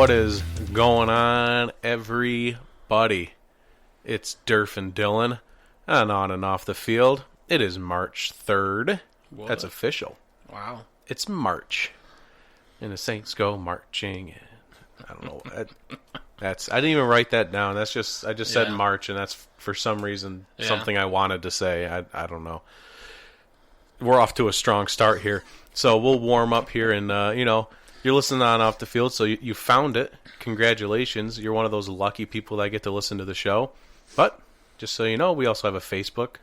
What is going on, everybody? It's Derf and Dylan, and on and off the field. It is March 3rd. What? That's official. Wow. It's March, and the Saints go marching in. I don't know. I didn't even write that down. I just said March, and that's for some reason something I wanted to say. I don't know. We're off to a strong start here, so we'll warm up here, and you're listening on off the field, so you found it. Congratulations. You're one of those lucky people that get to listen to the show. But just so you know, we also have a Facebook,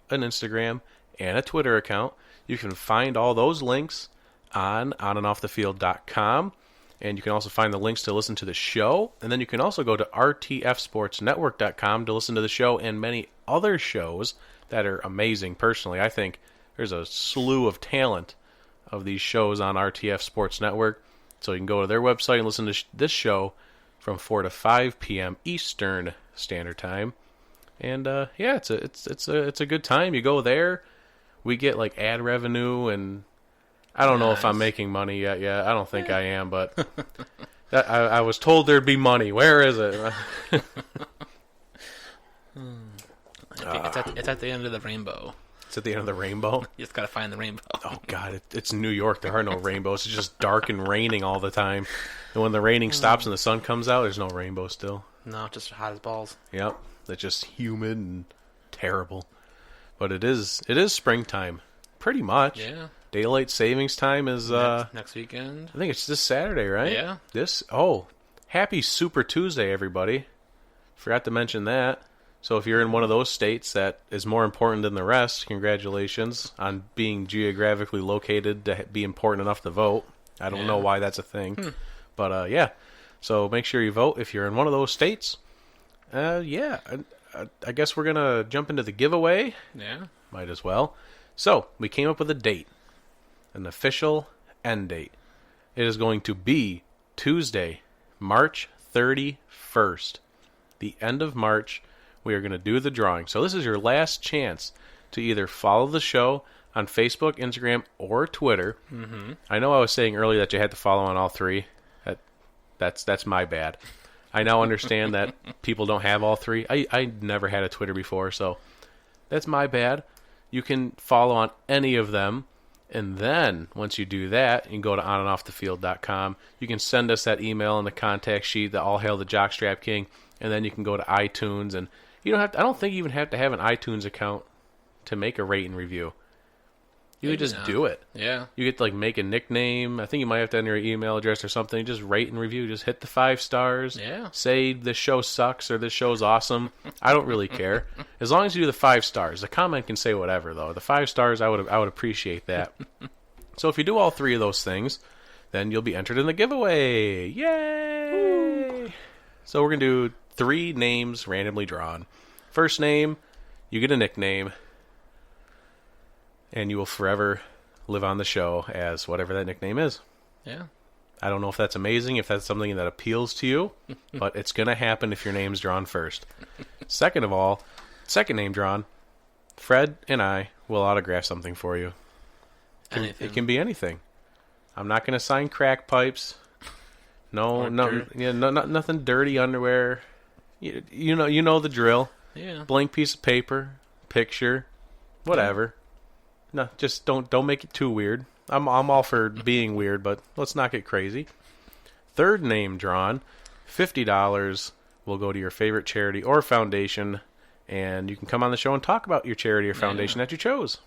an Instagram, and a Twitter account. You can find all those links on onandoffthefield.com. And you can also find the links to listen to the show. And then you can also go to rtfsportsnetwork.com to listen to the show and many other shows that are amazing. Personally, I think there's a slew of talent of these shows on RTF Sports Network. So you can go to their website and listen to this show from 4 to 5 p.m. Eastern Standard Time. And it's a good time. You go there, we get like ad revenue, and I don't know if I'm making money yet. Yeah, I don't think I am, but I was told there'd be money. Where is it? It's at the end of the rainbow. It's at the end of the rainbow? You just gotta find the rainbow. Oh, God, it's New York. There are no rainbows. It's just dark and raining all the time. And when the raining stops and the sun comes out, there's no rainbow still. No, just hot as balls. Yep. It's just humid and terrible. But it is springtime. Pretty much. Yeah. Daylight savings time is next weekend. I think it's this Saturday, right? Yeah. Happy Super Tuesday, everybody. Forgot to mention that. So if you're in one of those states that is more important than the rest, congratulations on being geographically located to be important enough to vote. I don't know why that's a thing. But so make sure you vote if you're in one of those states. I guess we're going to jump into the giveaway. Yeah. Might as well. So we came up with a date. An official end date. It is going to be Tuesday, March 31st. The end of March, we are going to do the drawing. So this is your last chance to either follow the show on Facebook, Instagram, or Twitter. Mm-hmm. I know I was saying earlier that you had to follow on all three. That's my bad. I now understand that people don't have all three. I never had a Twitter before, so that's my bad. You can follow on any of them. And then, once you do that, you can go to onandoffthefield.com. You can send us that email in the contact sheet, the All Hail the Jockstrap King, and then you can go to iTunes. And you don't have to, I don't think you even have to have an iTunes account to make a rate and review. You could just do it. Yeah. You get to make a nickname. I think you might have to enter your email address or something. Just rate and review. Just hit the 5 stars. Yeah. Say this show sucks or this show's awesome. I don't really care. As long as you do the 5 stars. The comment can say whatever, though. The 5 stars, I would appreciate that. So if you do all 3 of those things, then you'll be entered in the giveaway. Yay! Woo. So we're going to do 3 names randomly drawn. First name, you get a nickname. And you will forever live on the show as whatever that nickname is. Yeah. I don't know if that's amazing, if that's something that appeals to you, but it's going to happen if your name's drawn first. Second of all, second name drawn, Fred and I will autograph something for you. It can be anything. I'm not going to sign crack pipes. Nothing dirty underwear. You know the drill. Yeah. Blank piece of paper, picture, whatever. Yeah. No, just don't make it too weird. I'm all for being weird, but let's not get crazy. Third name drawn, $50 will go to your favorite charity or foundation, and you can come on the show and talk about your charity or foundation that you chose.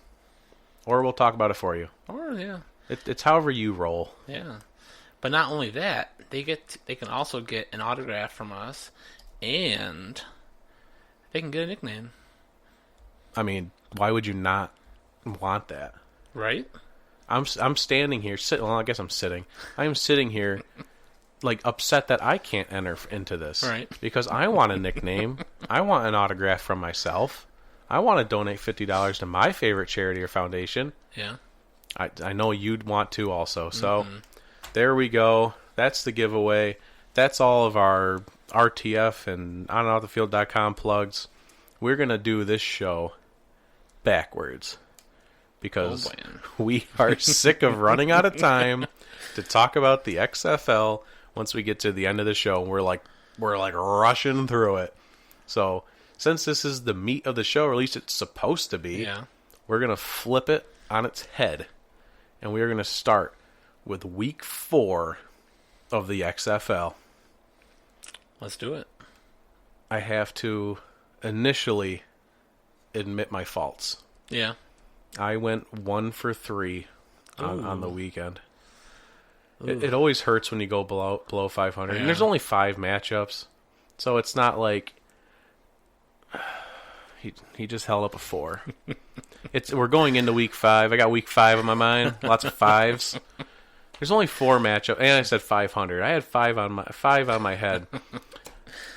Or we'll talk about it for you. Or, yeah. It's however you roll. Yeah. But not only that, they can also get an autograph from us, and they can get a nickname. I mean, why would you not want that? Right? I'm standing here I guess I'm sitting. I am sitting here upset that I can't enter into this. Right. Because I want a nickname. I want an autograph from myself. I want to donate $50 to my favorite charity or foundation. Yeah. I know you'd want to also. So there we go. That's the giveaway. That's all of our RTF and onandoffthefield.com plugs. We're going to do this show backwards. Because we are sick of running out of time to talk about the XFL once we get to the end of the show, we're like rushing through it. So since this is the meat of the show, or at least it's supposed to be, we're gonna flip it on its head, and we are gonna start with week 4 of the XFL. Let's do it. I have to initially admit my faults. Yeah. I went 1 for 3 on the weekend. It always hurts when you go below 500. Yeah. And there's only 5 matchups, so it's not like he just held up a 4. We're going into week 5. I got week 5 on my mind. Lots of 5s. There's only 4 matchups, and I said 500. I had 5 on my head.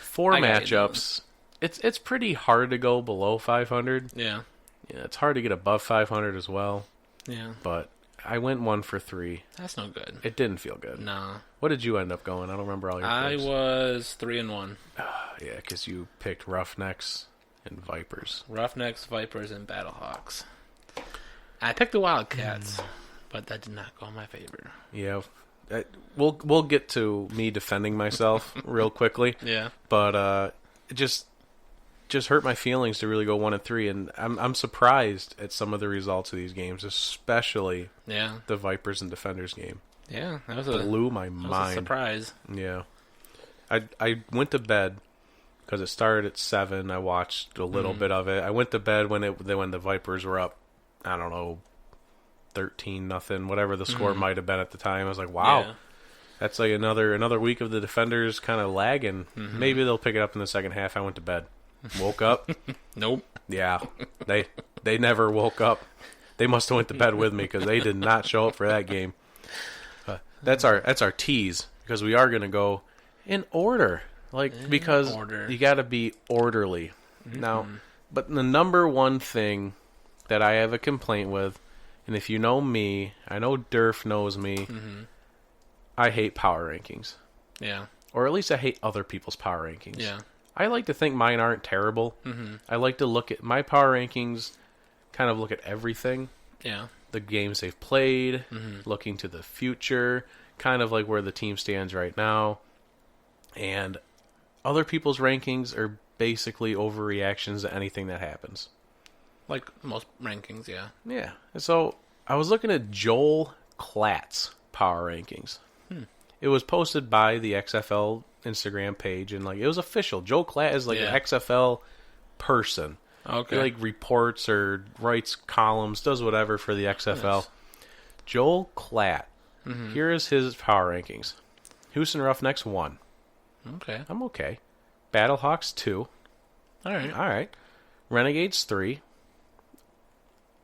4 matchups. It's pretty hard to go below 500. Yeah. Yeah, it's hard to get above 500 as well. Yeah. But I went 1 for 3. That's no good. It didn't feel good. No. What did you end up going? I don't remember all your picks. I was 3-1. Yeah, because you picked Roughnecks and Vipers. Roughnecks, Vipers, and Battlehawks. I picked the Wildcats, but that did not go in my favor. Yeah. We'll get to me defending myself real quickly. Yeah. But it just hurt my feelings to really go 1 and 3, and I'm surprised at some of the results of these games, especially the Vipers and Defenders game. Yeah, that blew my mind. Was a surprise. Yeah, I went to bed because it started at 7. I watched a little bit of it. I went to bed when the Vipers were up. I don't know, 13-0, whatever the score might have been at the time. I was like, wow. Yeah. That's like another week of the Defenders kind of lagging. Maybe they'll pick it up in the second half. I went to bed. Woke up. Nope. Yeah. They never woke up. They must have went to bed with me because they did not show up for that game. That's our tease, because we are going to go in order. Because you got to be orderly. Now, but the number one thing that I have a complaint with, and if you know me, I know Derf knows me, I hate power rankings. Yeah. Or at least I hate other people's power rankings. Yeah. I like to think mine aren't terrible. I like to look at my power rankings, kind of look at everything. Yeah. The games they've played, looking to the future, kind of like where the team stands right now. And other people's rankings are basically overreactions to anything that happens. Like most rankings, yeah. Yeah. And so I was looking at Joel Klatt's power rankings. It was posted by the XFL Instagram page, and it was official. Joe Klatt is an XFL person. Okay. He reports or writes columns, does whatever for the XFL. Nice. Joel Klatt. Here is his power rankings. Houston Roughnecks 1. Okay. I'm okay. Battlehawks 2. All right. Renegades 3.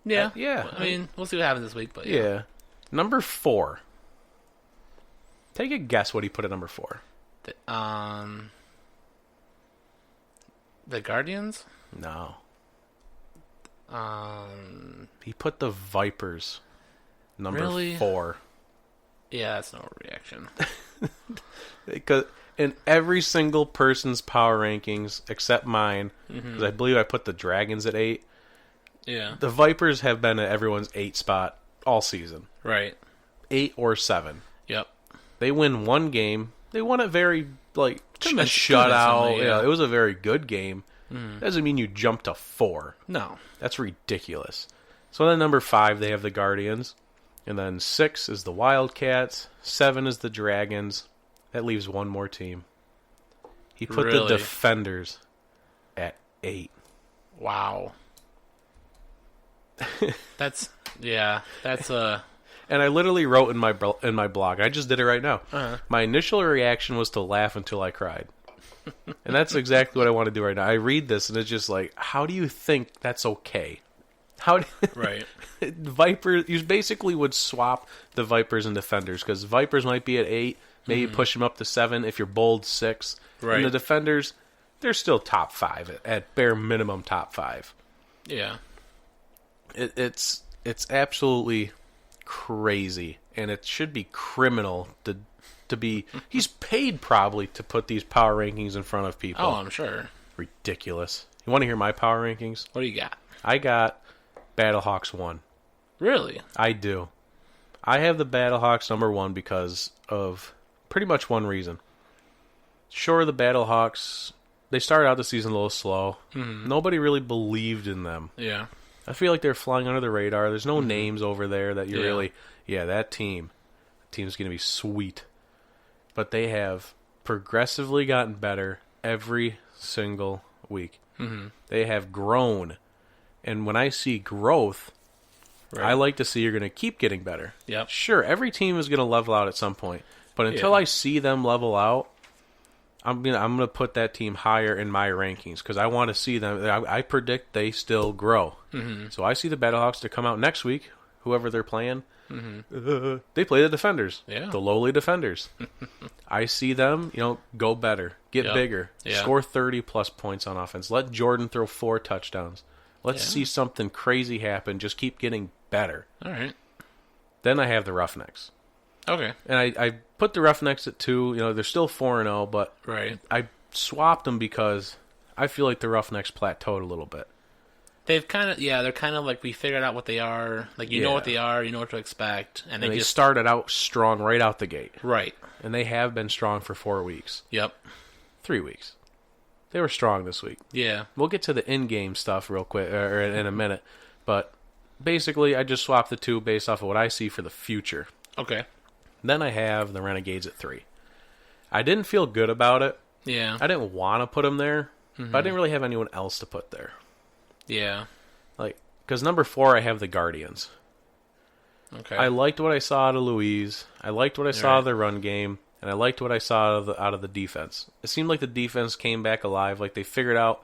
Yeah. Yeah. I mean, we'll see what happens this week, but yeah. Number 4. Take a guess what he put at number 4. The Guardians? No. He put the Vipers number 4. Yeah, that's no reaction. Because in every single person's power rankings except mine, because I believe I put the Dragons at 8. Yeah. The Vipers have been at everyone's 8 spot all season. Right. 8 or 7. Yep. They win one game. They won it very, a shutout. Yeah, it was a very good game. Doesn't mean you jump to 4. No. That's ridiculous. So then number 5, they have the Guardians. And then 6 is the Wildcats. 7 is the Dragons. That leaves one more team. He put the Defenders at 8. Wow. That's And I literally wrote in my blog. I just did it right now. My initial reaction was to laugh until I cried. And that's exactly what I want to do right now. I read this and it's just like, how do you think that's okay? Right. Vipers, you basically would swap the Vipers and Defenders, because Vipers might be at 8, maybe push them up to 7 if you're bold 6. Right. And the Defenders, they're still top 5 at bare minimum top 5. Yeah. It's absolutely crazy, and it should be criminal to be. He's paid probably to put these power rankings in front of people. Oh, I'm sure. Ridiculous. You want to hear my power rankings? What do you got? I got Battlehawks 1. Really? I do. I have the Battlehawks number 1 because of pretty much one reason. Sure, the Battlehawks, they started out the season a little slow. Mm-hmm. Nobody really believed in them. Yeah. I feel like they're flying under the radar. There's no names over there that you really... Yeah, that team's going to be sweet. But they have progressively gotten better every single week. Mm-hmm. They have grown. And when I see growth, I like to see you're going to keep getting better. Yep. Sure, every team is going to level out at some point. But until I see them level out, I'm gonna put that team higher in my rankings because I want to see them. I predict they still grow. Mm-hmm. So I see the Battlehawks to come out next week, whoever they're playing. Mm-hmm. They play the Defenders, the lowly Defenders. I see them, go better, get bigger, score 30-plus points on offense. Let Jordan throw 4 touchdowns. Let's see something crazy happen. Just keep getting better. All right. Then I have the Roughnecks. Okay. And I put the Roughnecks at 2. They're still 4-0, but I swapped them because I feel like the Roughnecks plateaued a little bit. They've they're kind of like we figured out what they are. Like, you know what they are, you know what to expect. And they just started out strong right out the gate. Right. And they have been strong for 4 weeks. Yep. 3 weeks. They were strong this week. Yeah. We'll get to the in-game stuff real quick, or in a minute. But basically, I just swapped the 2 based off of what I see for the future. Okay. Then I have the Renegades at 3. I didn't feel good about it. Yeah. I didn't want to put them there, but I didn't really have anyone else to put there. Yeah. Because number 4, I have the Guardians. Okay. I liked what I saw out of Louise. I liked what I saw of the run game, and I liked what I saw out of the defense. It seemed like the defense came back alive. Like they figured out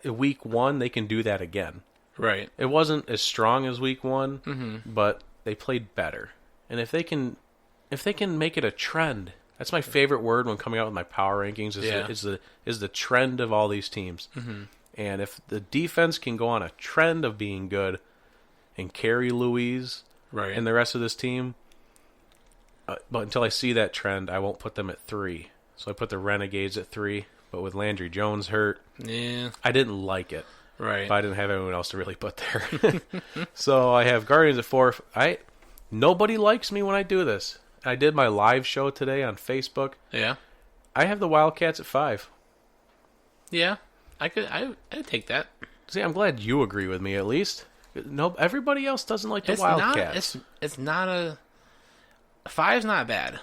week 1 they can do that again. Right. It wasn't as strong as week 1, but they played better. And if they can make it a trend, that's my favorite word when coming out with my power rankings is the trend of all these teams. Mm-hmm. And if the defense can go on a trend of being good and carry Louise and the rest of this team, but until I see that trend, I won't put them at 3. So I put the Renegades at 3, but with Landry Jones hurt, I didn't like it. Right. But I didn't have anyone else to really put there. So I have Guardians at 4. Nobody likes me when I do this. I did my live show today on Facebook. Yeah. I have the Wildcats at 5. Yeah. I'd take that. See, I'm glad you agree with me at least. No, everybody else doesn't like the Wildcats. It's not a... 5's not bad.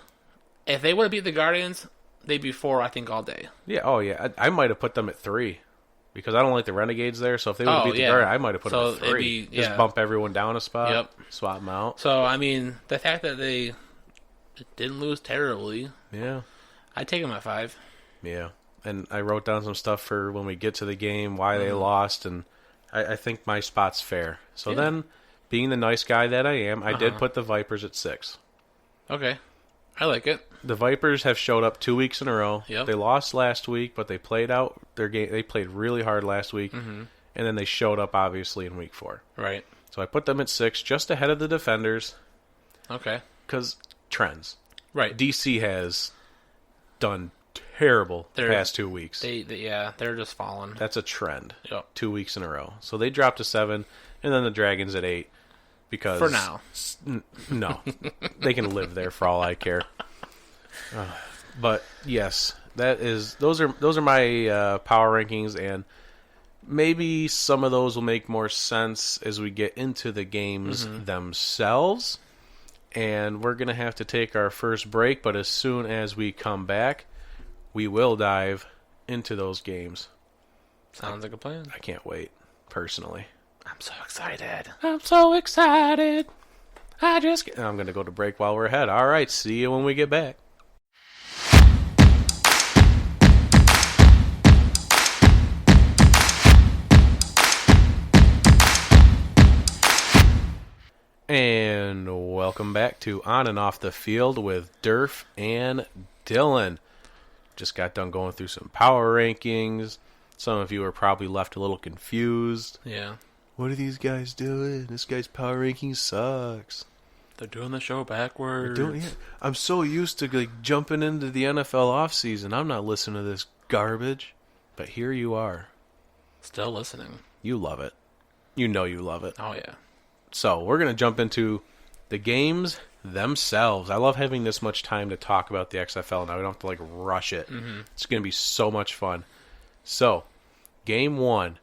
If they would have beat the Guardians, they'd be 4, I think, all day. Yeah, I might have put them at 3. Because I don't like the Renegades there, so if they would have beat the Guardians, I might have put them at 3. Just bump everyone down a spot, swap them out. So, I mean, the fact that they didn't lose terribly, I'd take them at 5. Yeah, and I wrote down some stuff for when we get to the game, why they lost, and I think my spot's fair. So then, being the nice guy that I am, I did put the Vipers at 6. Okay. I like it. The Vipers have showed up 2 weeks in a row. Yep. They lost last week, but they played out their game. They played really hard last week, and then they showed up, obviously, in week 4. Right. So I put them at 6, just ahead of the Defenders. Okay. Because trends. Right. DC has done terrible the past 2 weeks. They're just falling. That's a trend. Yep. 2 weeks in a row. So they dropped to 7, and then the Dragons at 8. Because for now. No. They can live there for all I care. But yes, those are my power rankings, and maybe some of those will make more sense as we get into the games themselves. And we're gonna have to take our first break, but as soon as we come back, we will dive into those games. Sounds like a plan. I can't wait, personally. I'm so excited. I'm so excited. I'm gonna go to break while we're ahead. All right, see you when we get back. And welcome back to On and Off the Field with Derf and Dylan. Just got done going through some power rankings. Some of you are probably left a little confused. Yeah. What are these guys doing? This guy's power ranking sucks. They're doing the show backwards. I'm so used to jumping into the NFL offseason. I'm not listening to this garbage. But here you are. Still listening. You love it. You know you love it. Oh, yeah. So we're going to jump into the games themselves. I love having this much time to talk about the XFL now. We don't have to like rush it. Mm-hmm. It's going to be so much fun. So, game 1,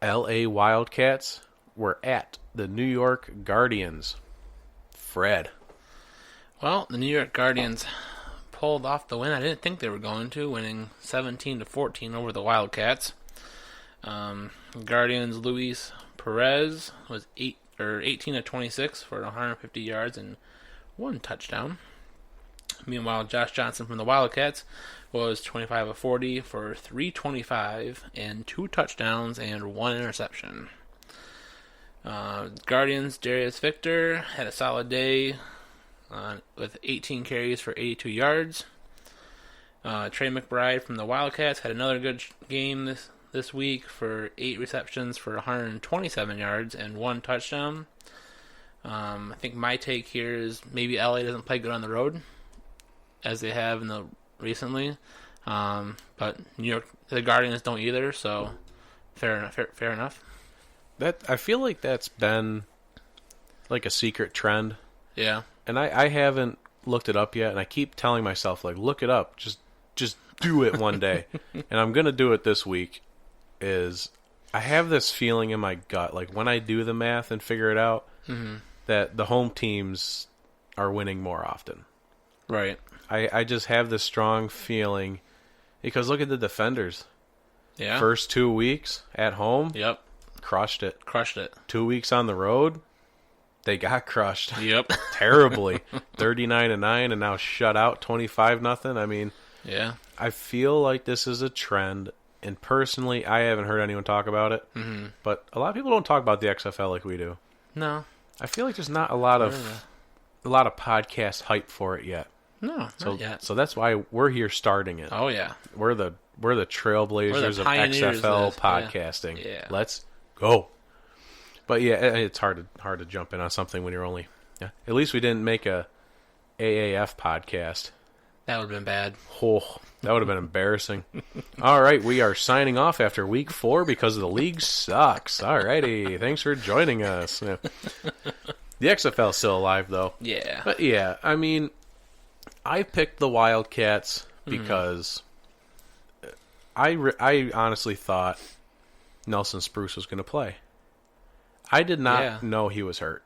LA Wildcats were at the New York Guardians. Fred. Well, the New York Guardians pulled off the win. I didn't think they were going to, winning 17-14 over the Wildcats. Guardians' Luis Perez was 18 of 26 for 150 yards and 1 touchdown. Meanwhile, Josh Johnson from the Wildcats was 25 of 40 for 325 and 2 touchdowns and 1 interception. Guardians' Darius Victor had a solid day with 18 carries for 82 yards. Trey McBride from the Wildcats had another good game this week for 8 receptions for 127 yards and 1 touchdown. I think my take here is maybe LA doesn't play good on the road, as they have recently. But New York, the Guardians don't either, so fair enough. I feel like that's been like a secret trend. Yeah. And I haven't looked it up yet, and I keep telling myself, like, look it up. Just do it one day. And I'm going to do it this week. I have this feeling in my gut, like when I do the math and figure it out, that the home teams are winning more often. Right. I just have this strong feeling, because look at the Defenders. Yeah. First 2 weeks at home. Yep. Crushed it. 2 weeks on the road, they got crushed. Yep. Terribly. 39-9 and now shut out 25-0. I mean, yeah. I feel like this is a trend, and personally, I haven't heard anyone talk about it. Mm-hmm. But a lot of people don't talk about the XFL like we do. No. I feel like there's not a lot of podcast hype for it yet. No, not yet. So that's why we're here starting it. Oh yeah. We're the trailblazers of XFL podcasting. Yeah. Let's go. But yeah, it's hard to jump in on something when you're only. Yeah. At least we didn't make a AAF podcast. That would have been bad. Oh, that would have been embarrassing. All right, we are signing off after week 4 because the league sucks. All righty, thanks for joining us. Yeah. The XFL's still alive though. Yeah. But yeah, I mean, I picked the Wildcats because I honestly thought Nelson Spruce was going to play. I did not know he was hurt.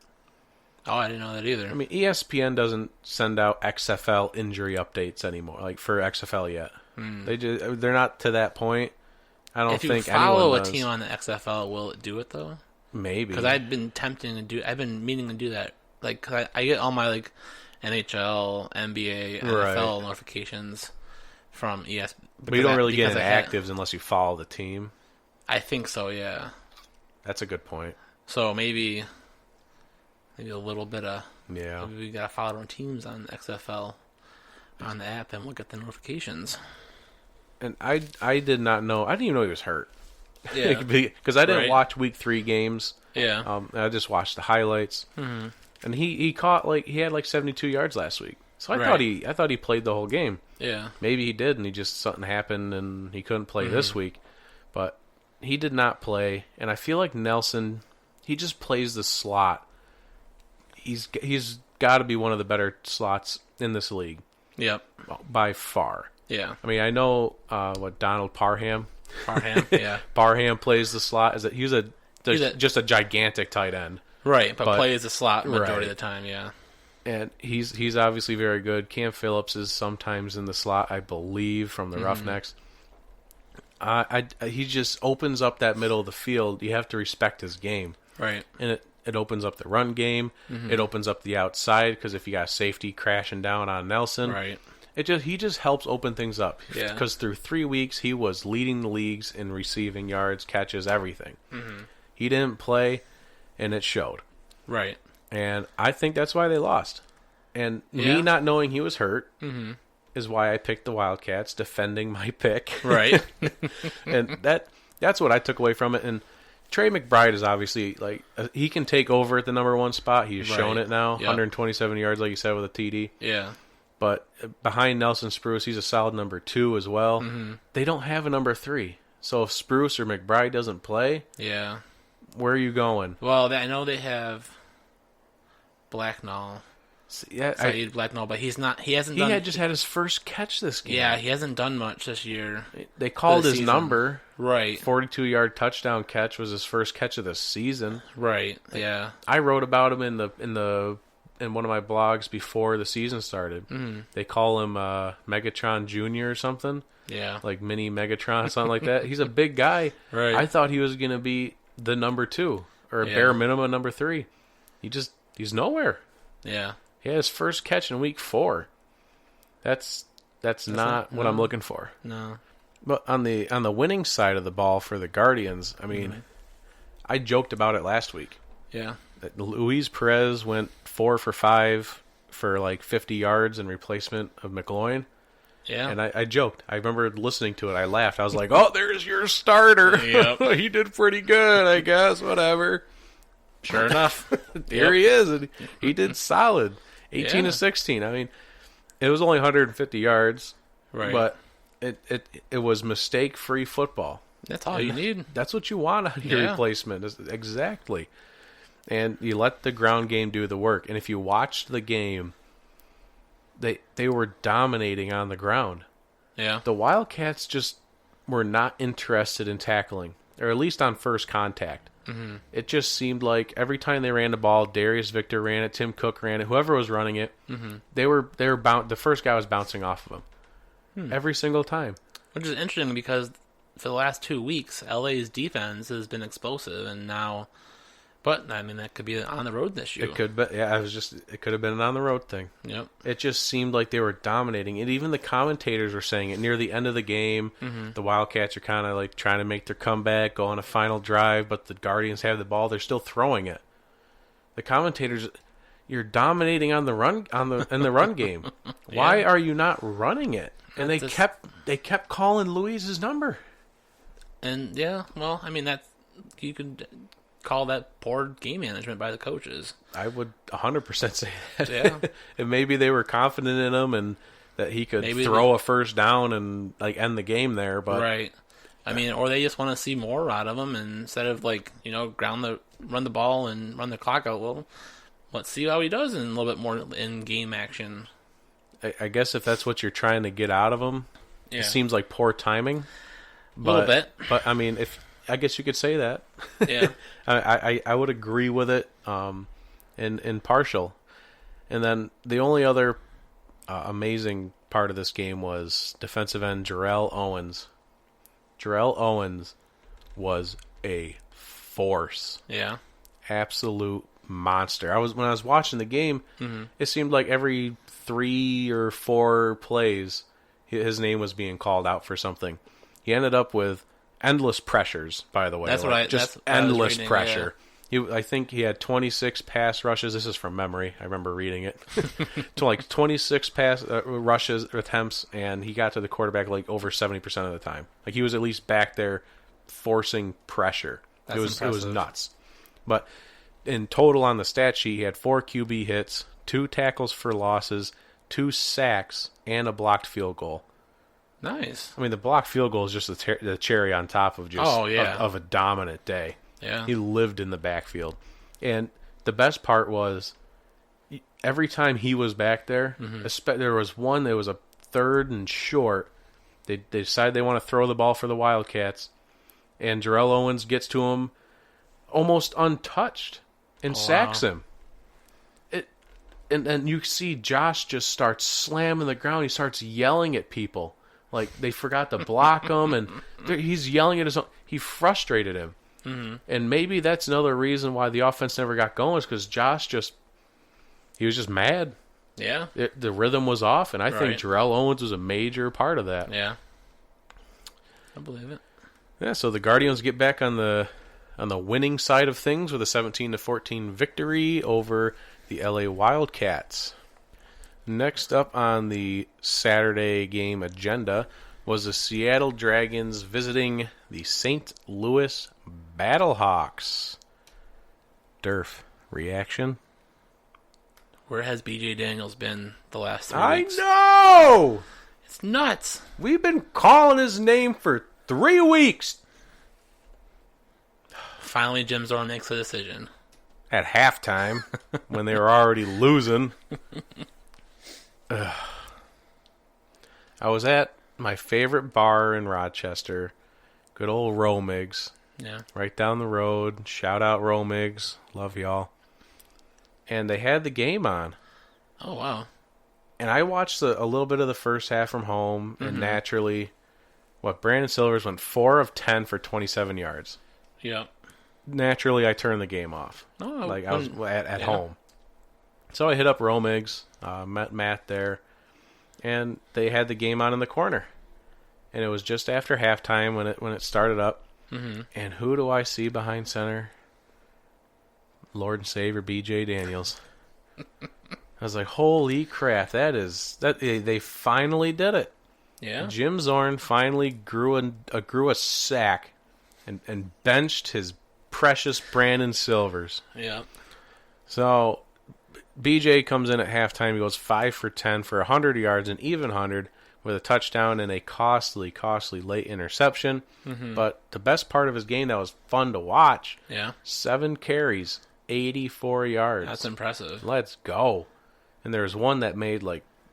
Oh, I didn't know that either. I mean, ESPN doesn't send out XFL injury updates anymore, like for XFL yet. They're not to that point. I don't think anyone does. If you follow a team on the XFL, will it do it though? Maybe. Because I've been I've been meaning to do that. Like, 'cause I get all my like NHL, NBA, NFL notifications from ESPN. But you don't really get into actives unless you follow the team. I think so. Yeah. That's a good point. So maybe a little bit of maybe we gotta follow our teams on XFL on the app, and we'll get the notifications. And I did not know. I didn't even know he was hurt. Yeah, because I didn't watch week 3 games. Yeah, I just watched the highlights. Mm-hmm. And he had like 72 yards last week. So I thought he played the whole game. Yeah, maybe he did, and he just something happened and he couldn't play this week. But he did not play, and I feel like Nelson, he just plays the slot. He's got to be one of the better slots in this league. Yep, by far. Yeah, I mean, I know Donald Parham. Yeah. Parham plays the slot. He's just a gigantic tight end. Right, but plays the slot majority of the time, yeah. And he's obviously very good. Cam Phillips is sometimes in the slot, I believe, from the Roughnecks. He just opens up that middle of the field. You have to respect his game. Right. And it opens up the run game. It opens up the outside, because if you got safety crashing down on Nelson, right. He just helps open things up. Yeah. Because through 3 weeks, he was leading the leagues in receiving yards, catches, everything. He didn't play, and it showed. Right. And I think that's why they lost. And me not knowing he was hurt is why I picked the Wildcats, defending my pick. Right. And that's what I took away from it. And Trey McBride is obviously, like, he can take over at the number 1 spot. He's shown it now. Yep. 127 yards, like you said, with a TD. Yeah. But behind Nelson Spruce, he's a solid number 2 as well. They don't have a number 3. So if Spruce or McBride doesn't play, where are you going? Well, I know they have Blacknall Yeah, Saeed Blacknall, but he's not. He hasn't. He done, had just had his first catch this game. Yeah, he hasn't done much this year. They called his season. number. Right. 42-yard touchdown catch was his first catch of the season. Right. Yeah. I wrote about him in one of my blogs before the season started. Mm-hmm. They call him Megatron Jr. or something. Yeah. Like mini Megatron, something like that. He's a big guy. Right. I thought he was going to be the number 2 or bare minimum number 3. He's nowhere. Yeah. He had his first catch in week 4. That's not what I'm looking for. No. But on the winning side of the ball for the Guardians, I mean, I joked about it last week. Yeah. Luis Perez went 4 for 5 for like 50 yards in replacement of McLaurin. Yeah. And I joked. I remember listening to it. I laughed. I was like, "Oh, there's your starter. Yep. He did pretty good, I guess. Whatever." Sure enough. Here he is. And he did solid. 18 to 16. I mean, it was only 150 yards. Right. But it was mistake-free football. That's all you need. That's what you want out of your replacement. Exactly. And you let the ground game do the work. And if you watched the game, they were dominating on the ground. Yeah. The Wildcats just were not interested in tackling, or at least on first contact. Mm-hmm. It just seemed like every time they ran the ball, Darius Victor ran it, Tim Cook ran it, whoever was running it, they were the first guy was bouncing off of them every single time. Which is interesting because for the last 2 weeks, LA's defense has been explosive, and now, but I mean that could be on the road this year. It could be, it could have been an on the road thing. Yep. It just seemed like they were dominating, and even the commentators were saying it near the end of the game. The Wildcats are kind of like trying to make their comeback, go on a final drive, but the Guardians have the ball. They're still throwing it. The commentators, you're dominating on the run in the run game. Why are you not running it? And they kept calling Luis's number. And yeah, well, I mean that you could call that poor game management by the coaches. I would 100% say that. Yeah. And maybe they were confident in him and that he could throw a first down and like end the game there. But right. I mean, or they just want to see more out of him, and instead of like run the ball and run the clock out. Well, let's see how he does in a little bit more in game action. I guess if that's what you're trying to get out of him, it seems like poor timing. A little bit. But I mean, I guess you could say that. Yeah. I would agree with it in partial. And then the only other amazing part of this game was defensive end Jarrell Owens. Jarrell Owens was a force. Yeah. Absolute monster. When I was watching the game, it seemed like every 3 or 4 plays his name was being called out for something. He ended up with endless pressures, by the way. That's just endless pressure. Yeah. I think he had 26 pass rushes. This is from memory. I remember reading it. To like 26 pass rushes attempts, and he got to the quarterback like over 70% of the time. Like he was at least back there forcing pressure. It was nuts. But in total on the stat sheet, he had 4 QB hits, 2 tackles for losses, 2 sacks, and a blocked field goal. Nice. I mean, the blocked field goal is just the cherry on top of just of a dominant day. Yeah. He lived in the backfield. And the best part was every time he was back there, there was a 3rd and short. They decide they want to throw the ball for the Wildcats, and Jarrell Owens gets to him almost untouched and sacks him. And then you see Josh just starts slamming the ground. He starts yelling at people. Like, they forgot to block him, and he's yelling at his own. He frustrated him. Mm-hmm. And maybe that's another reason why the offense never got going, is because Josh he was just mad. Yeah. The rhythm was off, and I think Jarrell Owens was a major part of that. Yeah. I believe it. Yeah, so the Guardians get back on the winning side of things with a 17-14 victory over the LA Wildcats. Next up on the Saturday game agenda was the Seattle Dragons visiting the St. Louis Battlehawks. Derf, reaction? Where has BJ Daniels been the last 3 weeks? I know! It's nuts. We've been calling his name for 3 weeks. Finally, Jim Zorn makes a decision. at halftime when they were already losing. I was at my favorite bar in Rochester, good old Romig's. Yeah. Right down the road. Shout out Romig's. Love y'all. And they had the game on. Oh, wow. And I watched a little bit of the first half from home, and naturally, Brandon Silvers went 4 of 10 for 27 yards. Yep. Naturally, I turned the game off. Oh, I was at home. So I hit up Romig's, met Matt there, and they had the game on in the corner. And it was just after halftime when it started up. Mm-hmm. And who do I see behind center? Lord and Savior B.J. Daniels. I was like, holy crap, they finally did it. Yeah. Jim Zorn finally grew a sack and benched his precious Brandon Silvers. Yeah. So BJ comes in at halftime. He goes 5 for 10 for 100 yards, an even 100, with a touchdown and a costly late interception. Mm-hmm. But the best part of his game that was fun to watch, 7 carries, 84 yards. That's impressive. Let's go. And there was one that made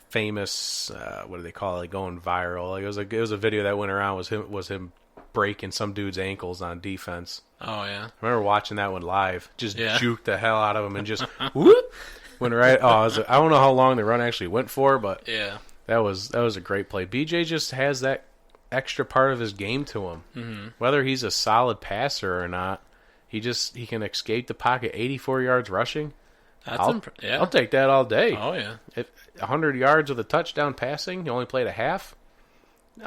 famous, what do they call it, going viral. It was a video that went around was him breaking some dude's ankles on defense. Oh yeah. I remember watching that one live. Just juked the hell out of him and just whoop went right. I don't know how long the run actually went for, but that was a great play. BJ just has that extra part of his game to him. Mm-hmm. Whether he's a solid passer or not, he can escape the pocket. 84 yards rushing. I'll take that all day. Oh yeah. If 100 yards with a touchdown passing, you only played a half.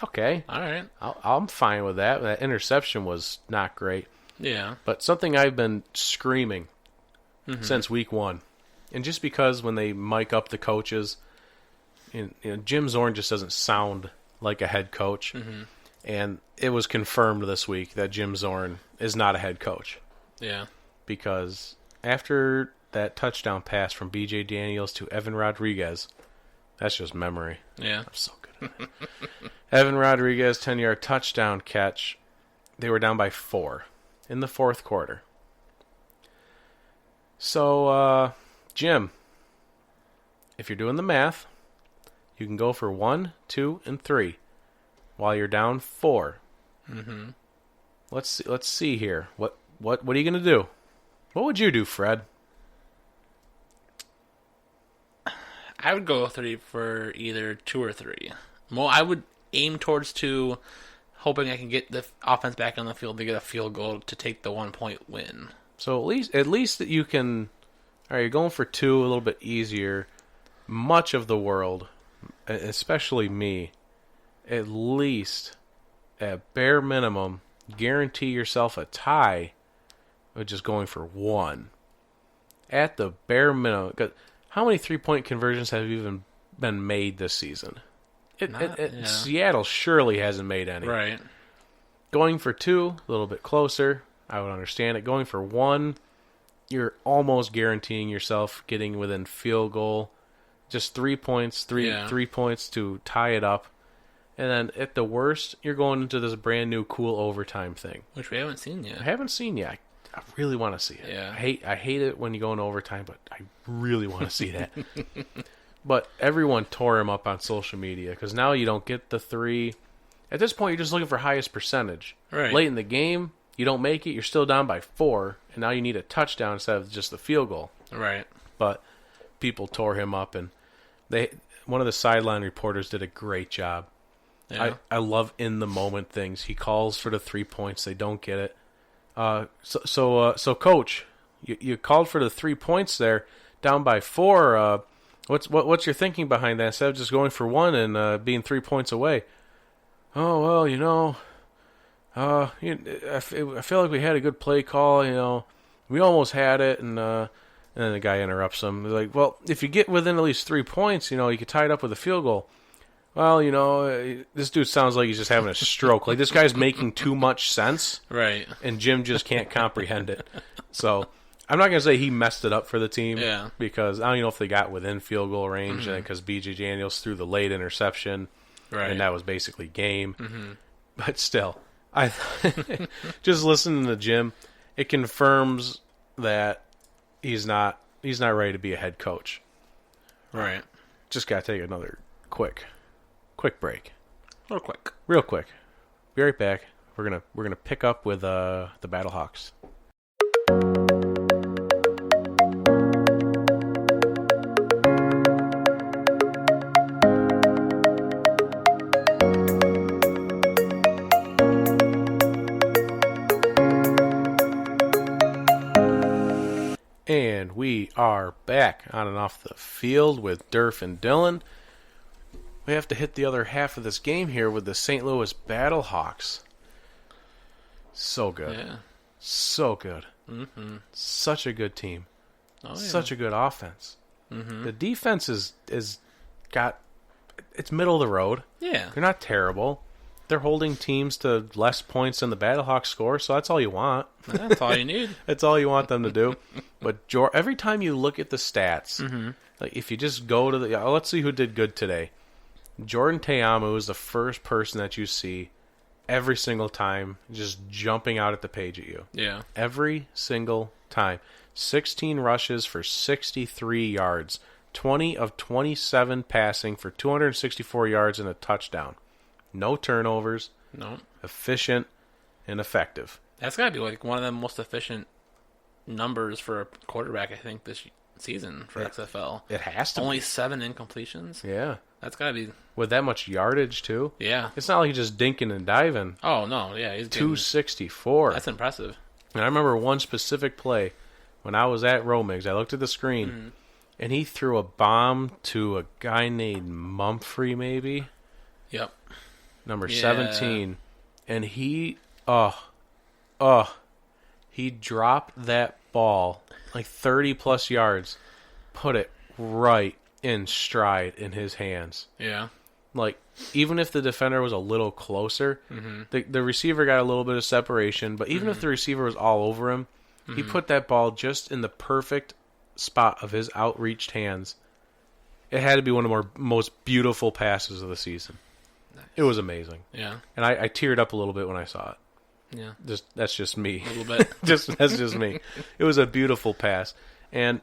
Okay. All right. I'm fine with that. That interception was not great. Yeah. But something I've been screaming since week 1, and just because when they mic up the coaches, Jim Zorn just doesn't sound like a head coach. Mm-hmm. And it was confirmed this week that Jim Zorn is not a head coach. Yeah. Because after that touchdown pass from B.J. Daniels to Evan Rodriguez, that's just memory. Yeah. I'm so good at it. Evan Rodriguez, 10-yard touchdown catch. They were down by 4 in the fourth quarter. So, Jim, if you're doing the math, you can go for 1, 2, and 3 while you're down 4. Mm-hmm. Let's see here. What are you gonna do? What would you do, Fred? I would go 3 for either 2 or 3. Well, I would aim towards 2, hoping I can get the offense back on the field to get a field goal to take the 1-point win. So at least that you can. All right, you're going for 2, a little bit easier. Much of the world, especially me, at least at bare minimum, guarantee yourself a tie with just going for 1. At the bare minimum. How many 3-point conversions have even been made this season? Seattle surely hasn't made any. Right. Going for 2, a little bit closer, I would understand it. Going for 1, you're almost guaranteeing yourself getting within field goal. Just 3 points, 3 points to tie it up. And then at the worst, you're going into this brand new cool overtime thing. Which we haven't seen yet. I haven't seen yet. I really want to see it. Yeah. I hate it when you go into overtime, but I really want to see that. But everyone tore him up on social media because now you don't get the 3. At this point, you're just looking for highest percentage. Right. Late in the game, you don't make it, you're still down by 4, and now you need a touchdown instead of just the field goal. Right. But people tore him up, and one of the sideline reporters did a great job. Yeah. I love in-the-moment things. He calls for the 3 points. They don't get it. So Coach, you called for the 3 points there, down by 4. What's your thinking behind that instead of just going for 1 and being 3 points away? Oh well, I feel like we had a good play call. We almost had it, and then the guy interrupts him. He's like, well, if you get within at least 3 points, you could tie it up with a field goal. Well, this dude sounds like he's just having a stroke. Like, this guy's making too much sense. Right. And Jim just can't comprehend it. So, I'm not going to say he messed it up for the team. Yeah. Because I don't even know if they got within field goal range. Because B.J. Daniels threw the late interception. Right. And that was basically game. Mm-hmm. But still, just listening to Jim, it confirms that he's not ready to be a head coach. Right. Just got to take another quick break. Real quick. Be right back. We're gonna pick up with the Battlehawks. And we are back on and off the field with Derf and Dylan. We have to hit the other half of this game here with the St. Louis Battlehawks. So good. Yeah. So good. Mm-hmm. Such a good team. Oh, yeah. Such a good offense. Mm-hmm. The defense is it's middle of the road. Yeah. They're not terrible. They're holding teams to less points than the Battlehawks score, so that's all you want. That's all you need. That's all you want them to do. But every time you look at the stats, Mm-hmm. like if you just go to let's see who did good today. Jordan Teamu is the first person that you see every single time just jumping out at the page at you. Yeah. Every single time. 16 rushes for 63 yards. 20 of 27 passing for 264 yards and a touchdown. No turnovers. No. Efficient and effective. That's got to be like one of the most efficient numbers for a quarterback, I think, this season for XFL. It has to Only be. 7 incompletions. Yeah. That's got to be... With that much yardage, too. Yeah. It's not like he's just dinking and diving. Oh, no. Yeah, he's getting... 264. That's impressive. And I remember one specific play when I was at Romig's. I looked at the screen, and he threw a bomb to a guy named Mumphrey, maybe. Yep. Number Yeah. 17. And he dropped that ball like 30 plus yards, put it right in stride in his hands. Yeah. Like, even if the defender was a little closer, the receiver got a little bit of separation, but even if the receiver was all over him, he put that ball just in the perfect spot of his outreached hands. It had to be one of the most beautiful passes of the season. Nice. It was amazing. Yeah. And I teared up a little bit when I saw it. Yeah. That's just me. A little bit. That's just me. It was a beautiful pass. And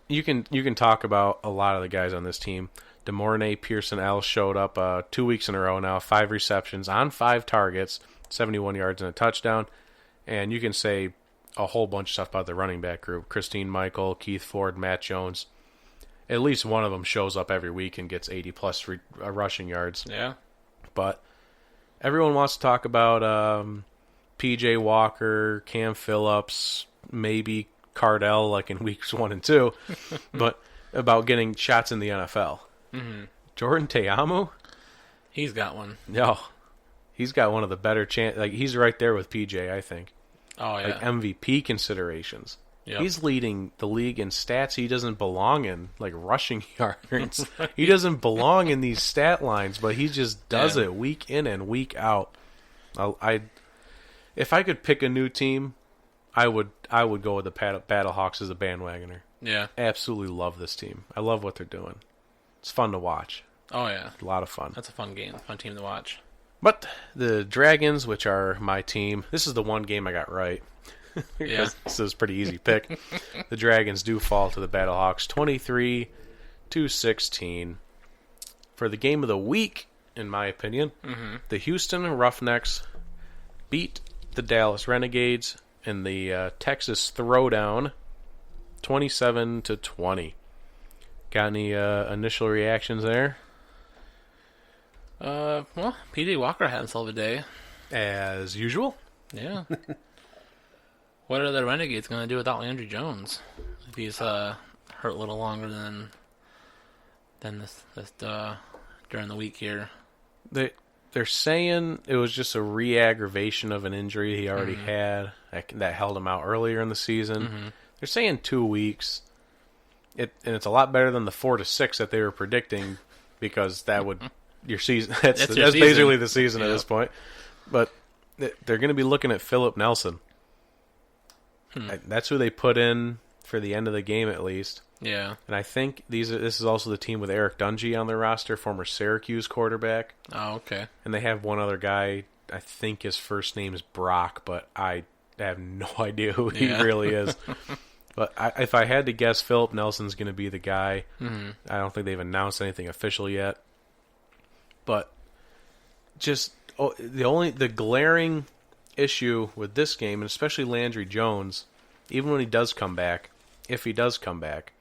you can talk about a lot of the guys on this team. DeMornay, Pearson, L showed up 2 weeks in a row now, 5 receptions on 5 targets, 71 yards and a touchdown. And you can say a whole bunch of stuff about the running back group. Christine Michael, Keith Ford, Matt Jones. At least one of them shows up every week and gets 80-plus rushing yards. Yeah. But everyone wants to talk about P.J. Walker, Cam Phillips, maybe Cardell, like in weeks 1 and 2, but about getting shots in the NFL. Mm-hmm. Jordan Teamu? He's got one. No. He's got one of the better like he's right there with P.J., I think. Oh, yeah. Like MVP considerations. Yep. He's leading the league in stats he doesn't belong in, like rushing yards. He doesn't belong in these stat lines, but he just does it week in and week out. If I could pick a new team, I would go with the Battlehawks as a bandwagoner. Yeah. Absolutely love this team. I love what they're doing. It's fun to watch. Oh, yeah. A lot of fun. That's a fun game. Fun team to watch. But the Dragons, which are my team, this is the one game I got right. Yeah. This is a pretty easy pick. The Dragons do fall to the Battlehawks 23-16. For the game of the week, in my opinion, the Houston Roughnecks beat the Dallas Renegades in the Texas Throwdown 27-20. Got any initial reactions there? Well, P.J. Walker had himself a day. As usual. Yeah. What are the Renegades going to do without Landry Jones? If he's hurt a little longer than this during the week here. They're saying it was just a re-aggravation of an injury he already had that held him out earlier in the season. They're saying 2 weeks. And it's a lot better than the 4 to 6 that they were predicting, because that would your season. That's basically the season at this point. But they're going to be looking at Philip Nelson. That's who they put in for the end of the game, at least. Yeah. And I think this is also the team with Eric Dungy on their roster, former Syracuse quarterback. Oh, okay. And they have one other guy. I think his first name is Brock, but I have no idea who he really is. But if I had to guess, Philip Nelson's going to be the guy. Mm-hmm. I don't think they've announced anything official yet. But just the glaring issue with this game, and especially Landry Jones, even when he does come back, if he does come back,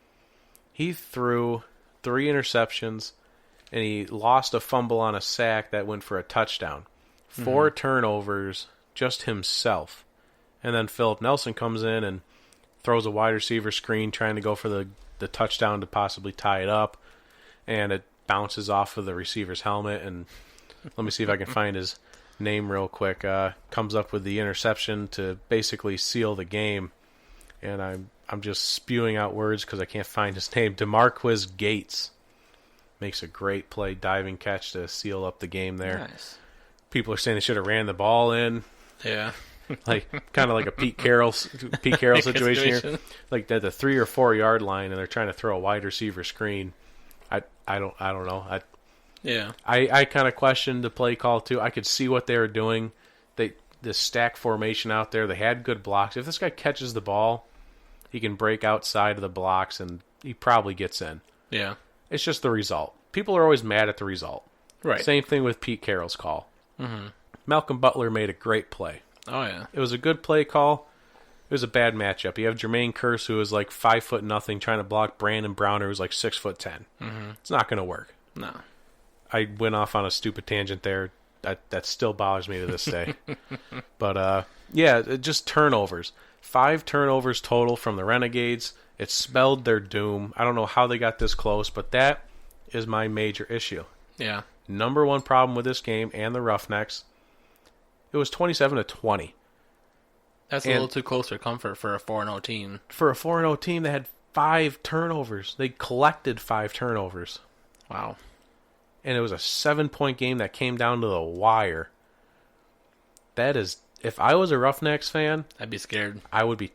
he threw 3 interceptions, and he lost a fumble on a sack that went for a touchdown. 4 turnovers, just himself. And then Philip Nelson comes in and throws a wide receiver screen trying to go for the touchdown to possibly tie it up, and it bounces off of the receiver's helmet, and let me see if I can find his name real quick. Comes up with the interception to basically seal the game, and I'm just spewing out words because I can't find his name. DeMarquis Gates makes a great play, diving catch to seal up the game there. Nice. People are saying they should have ran the ball in. Yeah. Like kind of like a Pete Carroll situation here, like at the 3 or 4 yard line, and they're trying to throw a wide receiver screen. I don't know. I kind of questioned the play call too. I could see what they were doing. The stack formation out there. They had good blocks. If this guy catches the ball, he can break outside of the blocks, and he probably gets in. Yeah. It's just the result. People are always mad at the result. Right. Same thing with Pete Carroll's call. Mm-hmm. Malcolm Butler made a great play. Oh, yeah. It was a good play call. It was a bad matchup. You have Jermaine Kearse, who is like 5'0", trying to block Brandon Browner, who's like 6'10". Mm-hmm. It's not going to work. No. I went off on a stupid tangent there. That still bothers me to this day. But, just turnovers. 5 turnovers total from the Renegades. It spelled their doom. I don't know how they got this close, but that is my major issue. Yeah. Number one problem with this game and the Roughnecks, it was 27-20. That's a little too close for comfort for a 4-0 team. For a 4-0 team, they had 5 turnovers. They collected 5 turnovers. Wow. And it was a 7-point game that came down to the wire. That is, if I was a Roughnecks fan, I'd be scared. I would be